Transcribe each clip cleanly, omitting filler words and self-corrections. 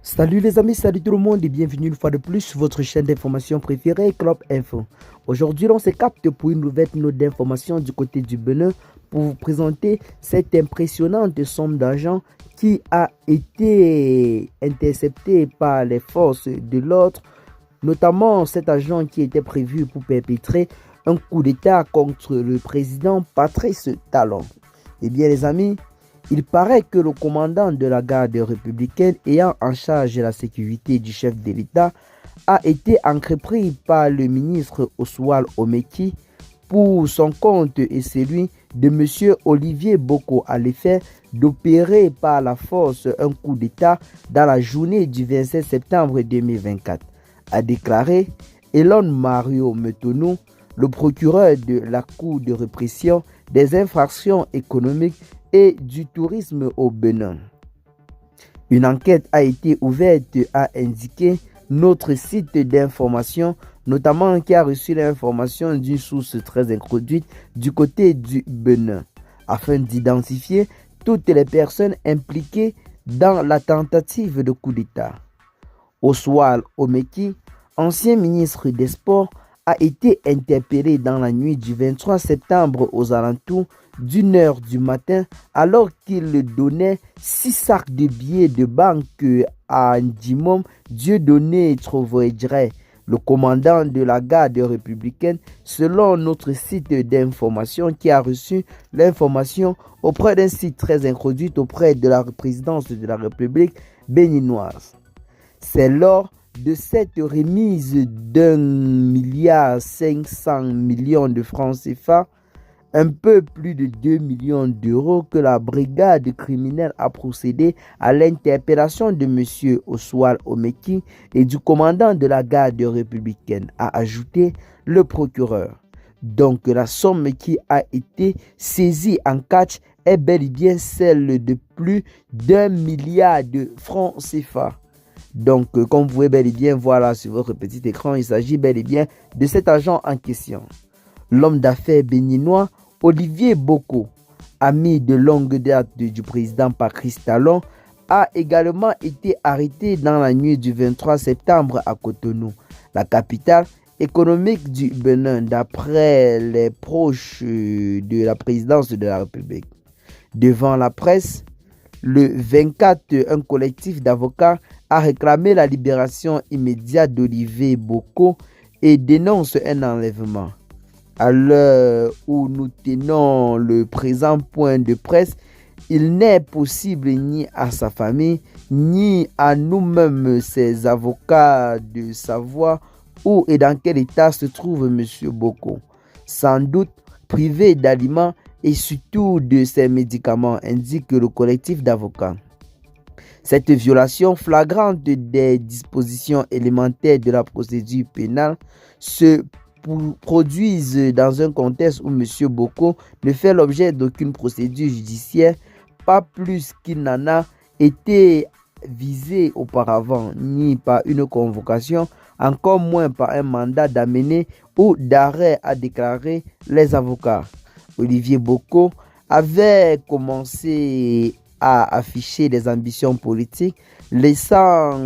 Salut les amis, salut tout le monde et bienvenue une fois de plus sur votre chaîne d'information préférée, Club Info. Aujourd'hui, on se capte pour une nouvelle note d'information du côté du Bénin pour vous présenter cette impressionnante somme d'argent qui a été interceptée par les forces de l'ordre, notamment cet argent qui était prévu pour perpétrer un coup d'État contre le président Patrice Talon. Eh bien les amis, il paraît que le commandant de la garde républicaine ayant en charge la sécurité du chef de l'État a été entrepris par le ministre Oswald Omeki pour son compte et celui de M. Olivier Boko à l'effet d'opérer par la force un coup d'État dans la journée du 27 septembre 2024, a déclaré Elon Mario Metonou, le procureur de la Cour de répression des infractions économiques et du tourisme au Bénin. Une enquête a été ouverte, a indiqué notre site d'information, notamment qui a reçu l'information d'une source très introduite du côté du Bénin, afin d'identifier toutes les personnes impliquées dans la tentative de coup d'État. Oswald Omeki, ancien ministre des Sports, a été interpellé dans la nuit du 23 septembre aux alentours d'1h du matin alors qu'il donnait 6 sacs de billets de banque à Ndimom Dieudonné Trovoedre, le commandant de la garde républicaine, selon notre site d'information qui a reçu l'information auprès d'un site très introduit auprès de la présidence de la République béninoise. C'est lors de cette remise d'1,5 milliard de francs CFA, un peu plus de 2 millions d'euros, que la brigade criminelle a procédé à l'interpellation de M. Oswald Omeki et du commandant de la garde républicaine, a ajouté le procureur. Donc la somme qui a été saisie en catch est bel et bien celle de plus d'1 milliard de francs CFA. Donc, comme vous pouvez bel et bien voir là sur votre petit écran, il s'agit bel et bien de cet argent en question. L'homme d'affaires béninois Olivier Boko, ami de longue date du président Patrice Talon, a également été arrêté dans la nuit du 23 septembre à Cotonou, la capitale économique du Bénin, d'après les proches de la présidence de la République. Devant la presse, le 24, un collectif d'avocats a réclamé la libération immédiate d'Olivier Boko et dénonce un enlèvement. À l'heure où nous tenons le présent point de presse, il n'est possible ni à sa famille, ni à nous-mêmes, ses avocats, de savoir où et dans quel état se trouve M. Boko. Sans doute privé d'aliments et surtout de ses médicaments, indique le collectif d'avocats. Cette violation flagrante des dispositions élémentaires de la procédure pénale se produisent dans un contexte où M. Boko ne fait l'objet d'aucune procédure judiciaire, pas plus qu'il n'en a été visé auparavant, ni par une convocation, encore moins par un mandat d'amener ou d'arrêt, a déclaré les avocats. Olivier Boko avait commencé à afficher des ambitions politiques, laissant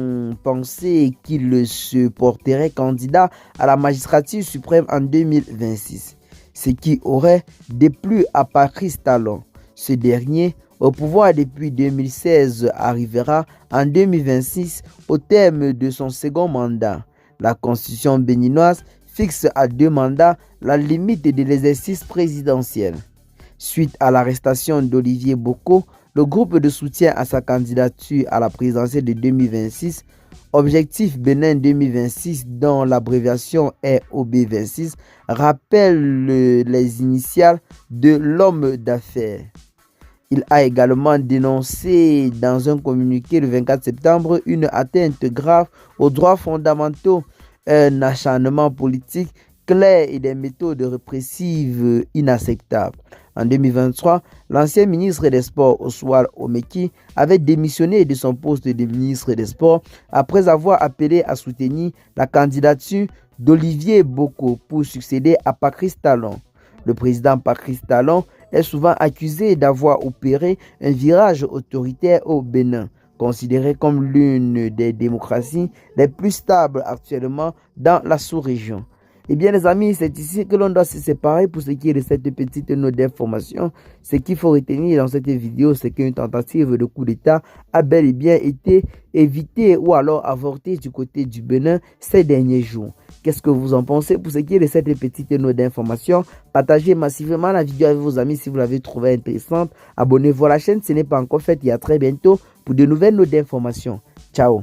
penser qu'il se porterait candidat à la magistrature suprême en 2026, ce qui aurait déplu à Patrice Talon. Ce dernier, au pouvoir depuis 2016, arrivera en 2026 au terme de son second mandat. La constitution béninoise fixe à 2 mandats la limite de l'exercice présidentiel. Suite à l'arrestation d'Olivier Boko, le groupe de soutien à sa candidature à la présidentielle de 2026, Objectif Bénin 2026, dont l'abréviation est OB26, rappelle les initiales de l'homme d'affaires. Il a également dénoncé dans un communiqué le 24 septembre une atteinte grave aux droits fondamentaux, un acharnement politique clair et des méthodes répressives inacceptables. En 2023, l'ancien ministre des Sports Oswald Omeki avait démissionné de son poste de ministre des Sports après avoir appelé à soutenir la candidature d'Olivier Boko pour succéder à Patrice Talon. Le président Patrice Talon est souvent accusé d'avoir opéré un virage autoritaire au Bénin, considérée comme l'une des démocraties les plus stables actuellement dans la sous-région. Eh bien les amis, c'est ici que l'on doit se séparer pour ce qui est de cette petite note d'information. Ce qu'il faut retenir dans cette vidéo, c'est qu'une tentative de coup d'État a bel et bien été évitée ou alors avortée du côté du Bénin ces derniers jours. Qu'est-ce que vous en pensez pour ce qui est de cette petite note d'information? Partagez massivement la vidéo avec vos amis si vous l'avez trouvée intéressante. Abonnez-vous à la chaîne si ce n'est pas encore fait et à très bientôt pour de nouvelles notes d'information. Ciao.